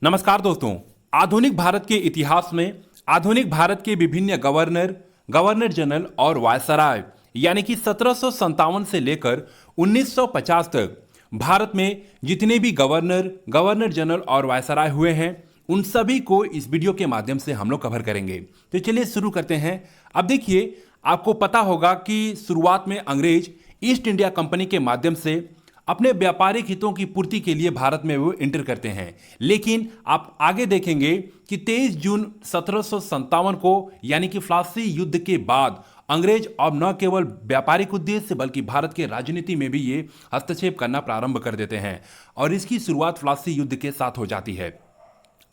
नमस्कार दोस्तों। आधुनिक भारत के इतिहास में आधुनिक भारत के विभिन्न गवर्नर, गवर्नर जनरल और वायसराय यानी कि 1757 से लेकर 1950 तक भारत में जितने भी गवर्नर, गवर्नर जनरल और वायसराय हुए हैं उन सभी को इस वीडियो के माध्यम से हम लोग कवर करेंगे। तो चलिए शुरू करते हैं। अब देखिए, आपको पता होगा कि शुरुआत में अंग्रेज ईस्ट इंडिया कंपनी के माध्यम से अपने व्यापारिक हितों की पूर्ति के लिए भारत में वो एंटर करते हैं, लेकिन आप आगे देखेंगे कि 23 जून 1757 को यानी कि प्लासी युद्ध के बाद अंग्रेज अब न केवल व्यापारिक उद्देश्य बल्कि भारत के राजनीति में भी ये हस्तक्षेप करना प्रारंभ कर देते हैं और इसकी शुरुआत प्लासी युद्ध के साथ हो जाती है।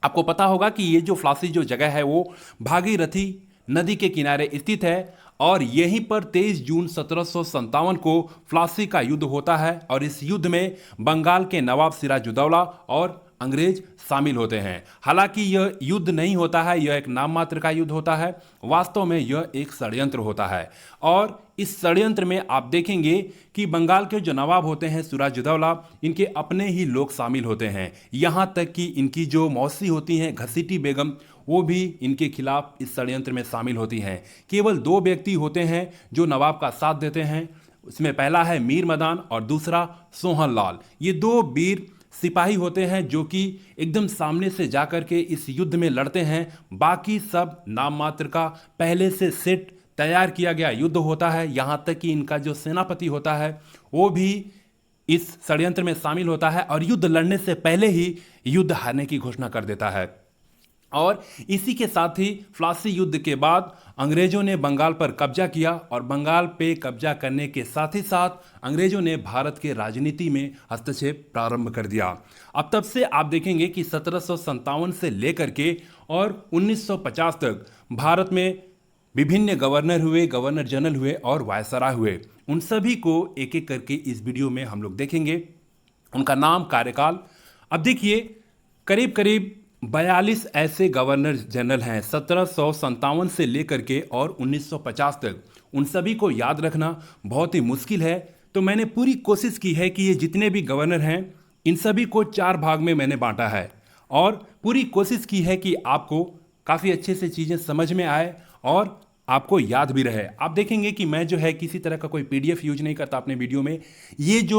आपको पता होगा कि ये जो प्लासी जो जगह है वो भागीरथी नदी के किनारे स्थित है और यहीं पर 23 जून 1757 को प्लासी का युद्ध होता है और इस युद्ध में बंगाल के नवाब सिराजुद्दौला और अंग्रेज शामिल होते हैं। हालांकि यह युद्ध नहीं होता है, यह एक नाम मात्र का युद्ध होता है, वास्तव में यह एक षड्यंत्र होता है और इस षड्यंत्र में आप देखेंगे कि बंगाल के जो नवाब होते हैं सिराजुद्दौला, इनके अपने ही लोग शामिल होते हैं। यहाँ तक कि इनकी जो मौसी होती हैं घसीटी बेगम, वो भी इनके खिलाफ इस षड्यंत्र में शामिल होती हैं। केवल दो व्यक्ति होते हैं जो नवाब का साथ देते हैं, उसमें पहला है मीर मदान और दूसरा सोहन लाल। ये दो वीर सिपाही होते हैं जो कि एकदम सामने से जाकर के इस युद्ध में लड़ते हैं। बाकी सब नाम मात्र का पहले से सेट तैयार किया गया युद्ध होता है। यहाँ तक कि इनका जो सेनापति होता है वो भी इस षड्यंत्र में शामिल होता है और युद्ध लड़ने से पहले ही युद्ध हारने की घोषणा कर देता है। और इसी के साथ ही प्लासी युद्ध के बाद अंग्रेजों ने बंगाल पर कब्जा किया और बंगाल पे कब्जा करने के साथ ही साथ अंग्रेजों ने भारत के राजनीति में हस्तक्षेप प्रारंभ कर दिया। अब तब से आप देखेंगे कि 1757 से लेकर के और 1950 तक भारत में विभिन्न गवर्नर हुए, गवर्नर जनरल हुए और वायसराय हुए। उन सभी को एक एक करके इस वीडियो में हम लोग देखेंगे, उनका नाम, कार्यकाल। अब देखिए, करीब करीब 42 ऐसे गवर्नर जनरल हैं 1757 से लेकर के और 1950 तक। उन सभी को याद रखना बहुत ही मुश्किल है, तो मैंने पूरी कोशिश की है कि ये जितने भी गवर्नर हैं इन सभी को 4 भाग में मैंने बांटा है और पूरी कोशिश की है कि आपको काफ़ी अच्छे से चीज़ें समझ में आए और आपको याद भी रहे। आप देखेंगे कि मैं जो है किसी तरह का कोई PDF यूज नहीं करता अपने वीडियो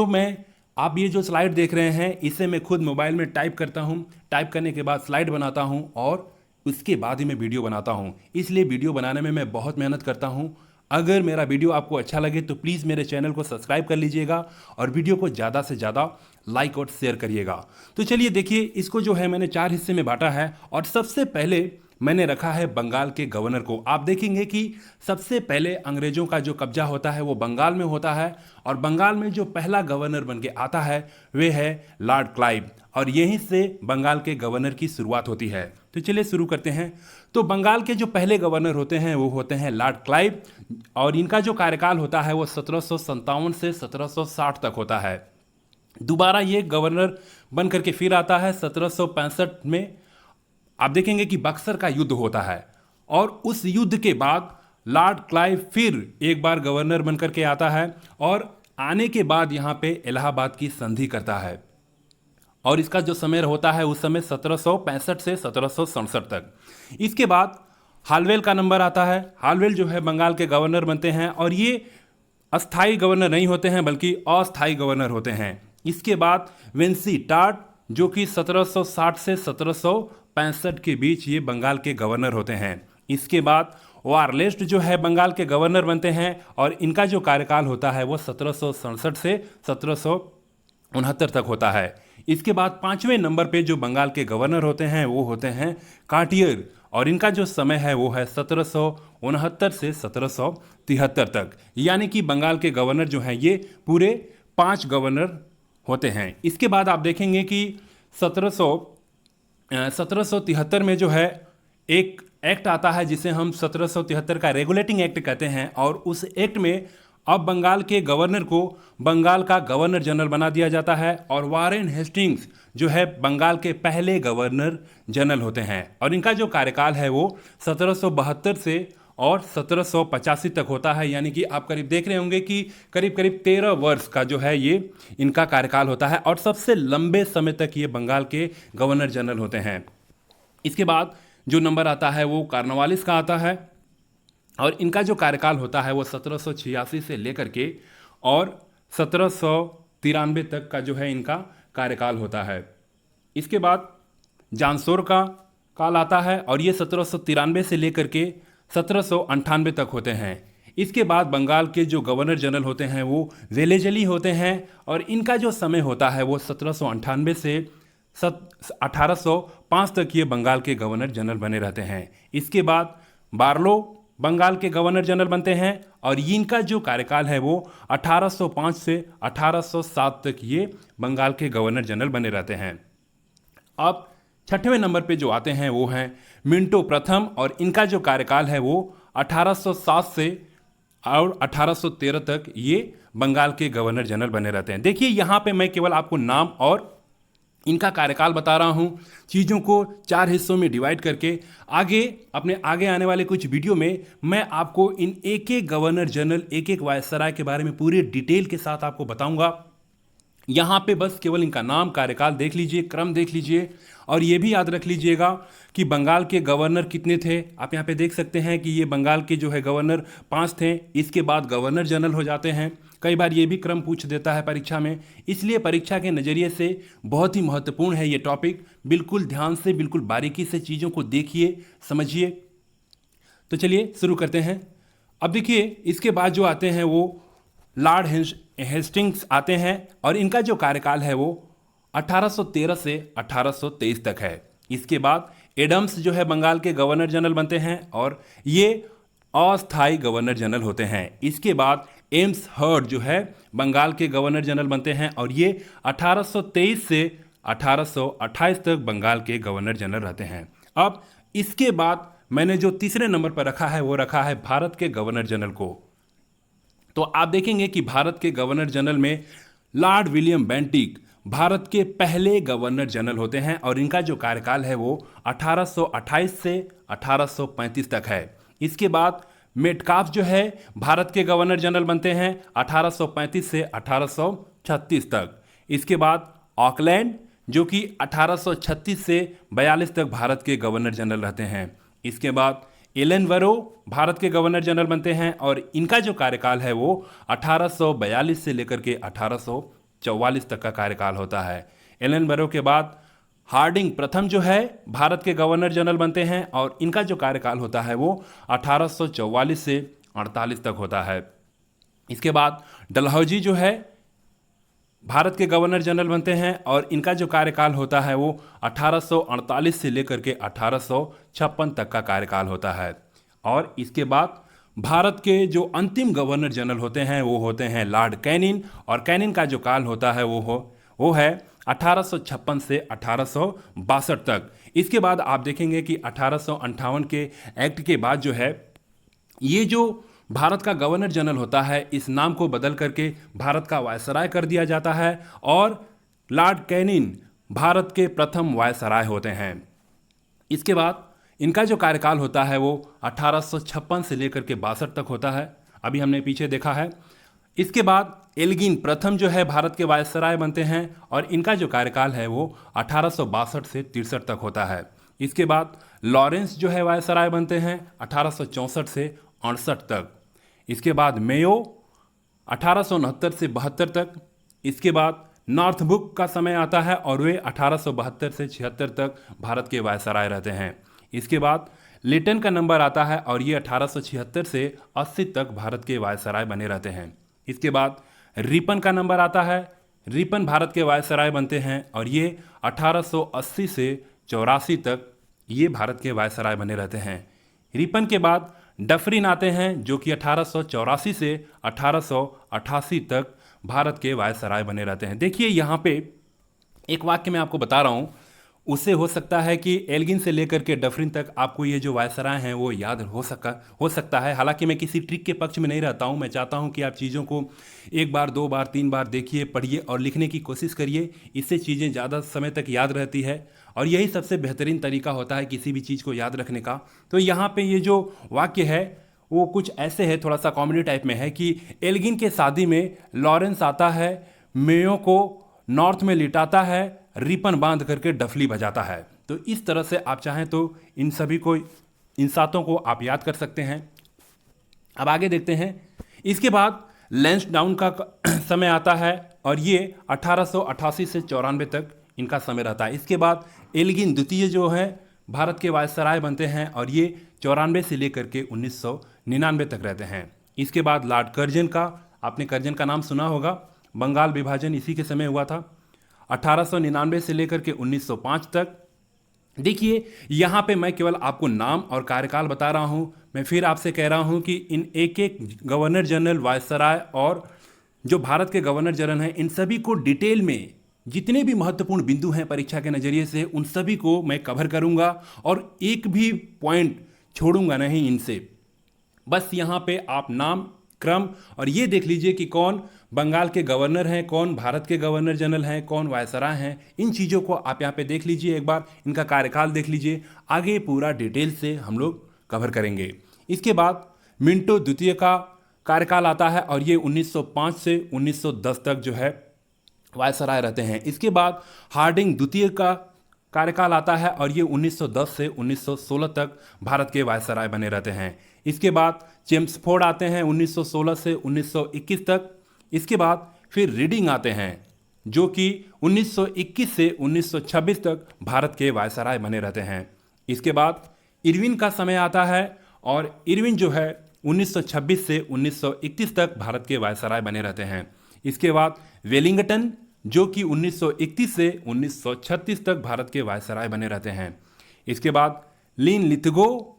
में। आप ये जो स्लाइड देख रहे हैं इसे मैं खुद मोबाइल में टाइप करता हूँ, टाइप करने के बाद स्लाइड बनाता हूँ और उसके बाद ही मैं वीडियो बनाता हूँ। इसलिए वीडियो बनाने में मैं बहुत मेहनत करता हूँ। अगर मेरा वीडियो आपको अच्छा लगे तो प्लीज़ मेरे चैनल को सब्सक्राइब कर लीजिएगा और वीडियो को ज़्यादा से ज़्यादा लाइक और शेयर करिएगा। तो चलिए देखिए, इसको जो है मैंने 4 हिस्से में बांटा है और सबसे पहले मैंने रखा है बंगाल के गवर्नर को। आप देखेंगे कि सबसे पहले अंग्रेजों का जो कब्जा होता है वो बंगाल में होता है और बंगाल में जो पहला गवर्नर बन के आता है वे है लॉर्ड क्लाइव और यहीं से बंगाल के गवर्नर की शुरुआत होती है। तो चलिए शुरू करते हैं। तो बंगाल के जो पहले गवर्नर होते हैं वो होते हैं लॉर्ड क्लाइव और इनका जो कार्यकाल होता है वो 1757 से 1760 तक होता है। दोबारा ये गवर्नर बन करके फिर आता है 1765 में। आप देखेंगे कि बक्सर का युद्ध होता है और उस युद्ध के बाद लॉर्ड क्लाइव फिर एक बार गवर्नर बनकर के आता है और आने के बाद यहाँ पे इलाहाबाद की संधि करता है और इसका जो समय होता है उस समय 1765 से 1767 तक। इसके बाद हालवेल का नंबर आता है। हालवेल जो है बंगाल के गवर्नर बनते हैं और ये अस्थाई गवर्नर नहीं होते हैं बल्कि अस्थाई गवर्नर होते हैं। इसके बाद वेंसी टाट जो कि 1760 से 1765 के बीच ये बंगाल के गवर्नर होते हैं। इसके बाद वारलेस्ट जो है बंगाल के गवर्नर बनते हैं और इनका जो कार्यकाल होता है वो 1767 से 1769 तक होता है। इसके बाद 5वें नंबर पे जो बंगाल के गवर्नर होते हैं वो होते हैं कार्टियर और इनका जो समय है वो है 1769 से 1773 तक। यानी कि बंगाल के गवर्नर जो हैं ये पूरे 5 गवर्नर होते हैं। इसके बाद आप देखेंगे कि 1773 में जो है एक एक्ट आता है जिसे हम 1773 का रेगुलेटिंग एक्ट कहते हैं और उस एक्ट में अब बंगाल के गवर्नर को बंगाल का गवर्नर जनरल बना दिया जाता है और वारेन हेस्टिंग्स जो है बंगाल के पहले गवर्नर जनरल होते हैं और इनका जो कार्यकाल है वो 1772 से और 1785 तक होता है। यानी कि आप करीब देख रहे होंगे कि करीब करीब 13 वर्ष का जो है ये इनका कार्यकाल होता है और सबसे लंबे समय तक ये बंगाल के गवर्नर जनरल होते हैं। इसके बाद जो नंबर आता है वो कार्नवालिस का आता है और इनका जो कार्यकाल होता है वो 1786 से लेकर के और 1793 तक का जो है इनका कार्यकाल होता है। इसके बाद जांसोर का काल आता है और ये 1793 से लेकर के 1798 तक होते हैं। इसके बाद बंगाल के जो गवर्नर जनरल होते हैं वो वेलेजली होते हैं और इनका जो समय होता है वो 1798 से 1805 तक ये बंगाल के गवर्नर जनरल बने रहते हैं। इसके बाद बार्लो बंगाल के गवर्नर जनरल बनते हैं और इनका जो कार्यकाल है वो 1805 से 1807 तक ये बंगाल के गवर्नर जनरल बने रहते हैं। अब 6वें नंबर पे जो आते हैं वो हैं मिंटो प्रथम और इनका जो कार्यकाल है वो 1807 से और 1813 तक ये बंगाल के गवर्नर जनरल बने रहते हैं। देखिए यहाँ पे मैं केवल आपको नाम और इनका कार्यकाल बता रहा हूँ, चीज़ों को 4 हिस्सों में डिवाइड करके अपने आगे आने वाले कुछ वीडियो में मैं आपको इन एक एक गवर्नर जनरल, एक एक वायसराय के बारे में पूरे डिटेल के साथ आपको बताऊंगा। यहाँ पे बस केवल इनका नाम, कार्यकाल देख लीजिए, क्रम देख लीजिए और ये भी याद रख लीजिएगा कि बंगाल के गवर्नर कितने थे। आप यहाँ पे देख सकते हैं कि ये बंगाल के जो है गवर्नर 5 थे, इसके बाद गवर्नर जनरल हो जाते हैं। कई बार ये भी क्रम पूछ देता है परीक्षा में, इसलिए परीक्षा के नज़रिए से बहुत ही महत्वपूर्ण है ये टॉपिक। बिल्कुल ध्यान से, बिल्कुल बारीकी से चीज़ों को देखिए, समझिए। तो चलिए शुरू करते हैं। अब देखिए इसके बाद जो आते हैं वो लॉर्ड हेस्टिंग्स आते हैं और इनका जो कार्यकाल है वो 1813 से 1823 तक है। इसके बाद एडम्स जो है बंगाल के गवर्नर जनरल बनते हैं और ये अस्थायी गवर्नर जनरल होते हैं। इसके बाद एम्स हर्ड जो है बंगाल के गवर्नर जनरल बनते हैं और ये 1823 से 1828 तक बंगाल के गवर्नर जनरल रहते हैं। अब इसके बाद मैंने जो तीसरे नंबर पर रखा है वो रखा है भारत के गवर्नर जनरल को। तो आप देखेंगे कि भारत के गवर्नर जनरल में लॉर्ड विलियम बेंटिक भारत के पहले गवर्नर जनरल होते हैं और इनका जो कार्यकाल है वो 1828 से 1835 तक है। इसके बाद मेटकाफ जो है भारत के गवर्नर जनरल बनते हैं 1835 से 1836 तक। इसके बाद ऑकलैंड जो कि 1836 से 42 तक भारत के गवर्नर जनरल रहते हैं। इसके बाद एलेनबरो भारत के गवर्नर जनरल बनते हैं और इनका जो कार्यकाल है वो 1842 से लेकर के 1844 तक का कार्यकाल होता है। एलेनबरो के बाद हार्डिंग प्रथम जो है भारत के गवर्नर जनरल बनते हैं और इनका जो कार्यकाल होता है वो 1844 से 48 तक होता है। इसके बाद डलहौजी जो है भारत के गवर्नर जनरल बनते हैं और इनका जो कार्यकाल होता है वो 1848 से लेकर के 1856 तक का कार्यकाल होता है। और इसके बाद भारत के जो अंतिम गवर्नर जनरल होते हैं वो होते हैं लॉर्ड कैनिन और कैनिन का जो काल होता है वो है 1856 से 1862 तक। इसके बाद आप देखेंगे कि 1858 के एक्ट के बाद जो है ये जो भारत का गवर्नर जनरल होता है इस नाम को बदल करके भारत का वायसराय कर दिया जाता है और लॉर्ड कैनिन भारत के प्रथम वायसराय होते हैं। इसके बाद इनका जो कार्यकाल होता है वो 1856 से लेकर के 62 तक होता है, अभी हमने पीछे देखा है। इसके बाद एल्गिन प्रथम जो है भारत के वायसराय बनते हैं और इनका जो कार्यकाल है वो 1862 से 63 तक होता है। इसके बाद लॉरेंस जो है वायसराय बनते हैं 1864 से 68 तक। इसके बाद मेयो 1869 से 72 तक। इसके बाद नॉर्थबुक का समय आता है और वे 1872 से 76 तक भारत के वायसराय रहते हैं। इसके बाद लिटन का नंबर आता है और ये 1876 से 80 तक भारत के वायसराय बने रहते हैं। इसके बाद रिपन का नंबर आता है, रिपन भारत के वायसराय बनते हैं और ये 1880 से 84 तक ये भारत के वायसराय बने रहते हैं। रिपन के बाद डफरिन आते हैं जो कि 1884 से 1888 तक भारत के वायसराय बने रहते हैं। देखिए यहाँ पे एक वाक्य मैं आपको बता रहा हूँ, उससे हो सकता है कि एल्गिन से लेकर के डफरिन तक आपको ये जो वायसराय हैं वो याद हो सकता है। हालांकि मैं किसी ट्रिक के पक्ष में नहीं रहता हूँ, मैं चाहता हूँ कि आप चीज़ों को एक बार, दो बार, तीन बार देखिए, पढ़िए और लिखने की कोशिश करिए। इससे चीज़ें ज़्यादा समय तक याद रहती है और यही सबसे बेहतरीन तरीका होता है किसी भी चीज़ को याद रखने का। तो यहाँ पे ये जो वाक्य है वो कुछ ऐसे है, थोड़ा सा कॉमेडी टाइप में है कि एल्गिन के शादी में लॉरेंस आता है, मेयो को नॉर्थ में लिटाता है, रिपन बांध करके डफली बजाता है। तो इस तरह से आप चाहें तो इन सभी को, इन सातों को आप याद कर सकते हैं। अब आगे देखते हैं। इसके बाद लैंसडाउन का समय आता है और ये 1888 से 94 तक इनका समय रहता है। इसके बाद एल्गिन द्वितीय जो है भारत के वायसराय बनते हैं और ये 94 से लेकर के 1999 तक रहते हैं। इसके बाद लॉर्ड कर्जन का, आपने कर्जन का नाम सुना होगा, बंगाल विभाजन इसी के समय हुआ था, 1899 से लेकर के 1905 तक। देखिए यहाँ पे मैं केवल आपको नाम और कार्यकाल बता रहा हूँ। मैं फिर आपसे कह रहा हूँ कि इन एक एक गवर्नर जनरल, वायसराय और जो भारत के गवर्नर जनरल हैं, इन सभी को डिटेल में जितने भी महत्वपूर्ण बिंदु हैं परीक्षा के नज़रिए से, उन सभी को मैं कवर करूँगा और एक भी पॉइंट छोड़ूंगा नहीं इनसे। बस यहाँ पे आप नाम, क्रम और ये देख लीजिए कि कौन बंगाल के गवर्नर हैं, कौन भारत के गवर्नर जनरल हैं, कौन वायसराय हैं। इन चीज़ों को आप यहाँ पे देख लीजिए, एक बार इनका कार्यकाल देख लीजिए। आगे पूरा डिटेल से हम लोग कवर करेंगे। इसके बाद मिंटो द्वितीय का कार्यकाल आता है और ये 1905 से 1910 तक जो है वायसराय रहते हैं। इसके बाद हार्डिंग द्वितीय का कार्यकाल आता है और ये 1910 से 1916 तक भारत के वायसराय बने रहते हैं। इसके बाद चेम्सफोर्ड आते हैं 1916 से 1921 तक। इसके बाद फिर रीडिंग आते हैं जो कि 1921 से 1926 तक भारत के वायसराय बने रहते हैं। इसके बाद इरविन का समय आता है और इरविन जो है 1926 से 1931 तक भारत के वायसराय बने रहते हैं। इसके बाद वेलिंगटन जो कि 1931 से 1936 तक भारत के वायसराय बने रहते हैं। इसके बाद लिन लिथगो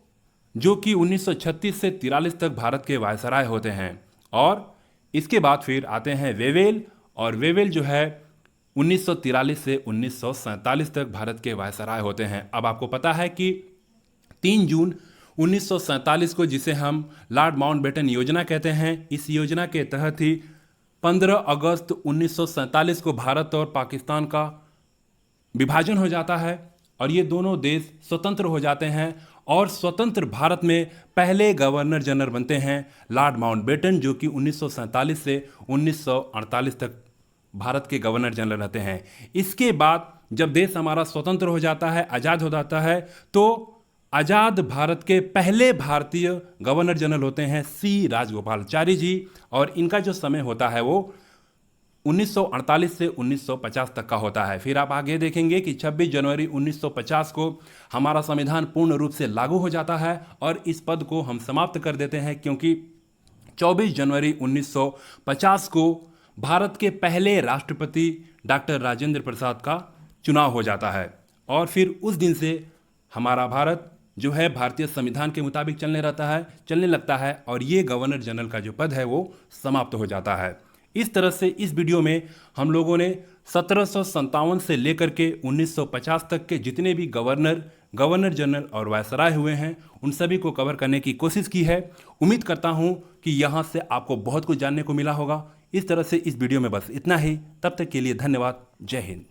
जो कि 1936 से 43 तक भारत के वायसराय होते हैं। और इसके बाद फिर आते हैं वेवेल, और वेवेल जो है 1943 से 1947 तक भारत के वायसराय होते हैं। अब आपको पता है कि 3 जून 1947 को, जिसे हम लॉर्ड माउंटबेटन योजना कहते हैं, इस योजना के तहत ही 15 अगस्त 1947 को भारत और पाकिस्तान का विभाजन हो जाता है और ये दोनों देश स्वतंत्र हो जाते हैं। और स्वतंत्र भारत में पहले गवर्नर जनरल बनते हैं लॉर्ड माउंटबेटन, जो कि 1947 से 1948 तक भारत के गवर्नर जनरल रहते हैं। इसके बाद जब देश हमारा स्वतंत्र हो जाता है, आज़ाद हो जाता है, तो आज़ाद भारत के पहले भारतीय गवर्नर जनरल होते हैं सी राजगोपालाचारी जी, और इनका जो समय होता है वो 1948 से 1950 तक का होता है। फिर आप आगे देखेंगे कि 26 जनवरी 1950 को हमारा संविधान पूर्ण रूप से लागू हो जाता है और इस पद को हम समाप्त कर देते हैं, क्योंकि 24 जनवरी 1950 को भारत के पहले राष्ट्रपति डॉक्टर राजेंद्र प्रसाद का चुनाव हो जाता है। और फिर उस दिन से हमारा भारत जो है भारतीय संविधान के मुताबिक चलने लगता है और ये गवर्नर जनरल का जो पद है वो समाप्त हो जाता है। इस तरह से इस वीडियो में हम लोगों ने 1757 से लेकर के 1950 तक के जितने भी गवर्नर जनरल और वायसराय हुए हैं उन सभी को कवर करने की कोशिश की है। उम्मीद करता हूं कि यहां से आपको बहुत कुछ जानने को मिला होगा। इस तरह से इस वीडियो में बस इतना ही। तब तक के लिए धन्यवाद। जय हिंद।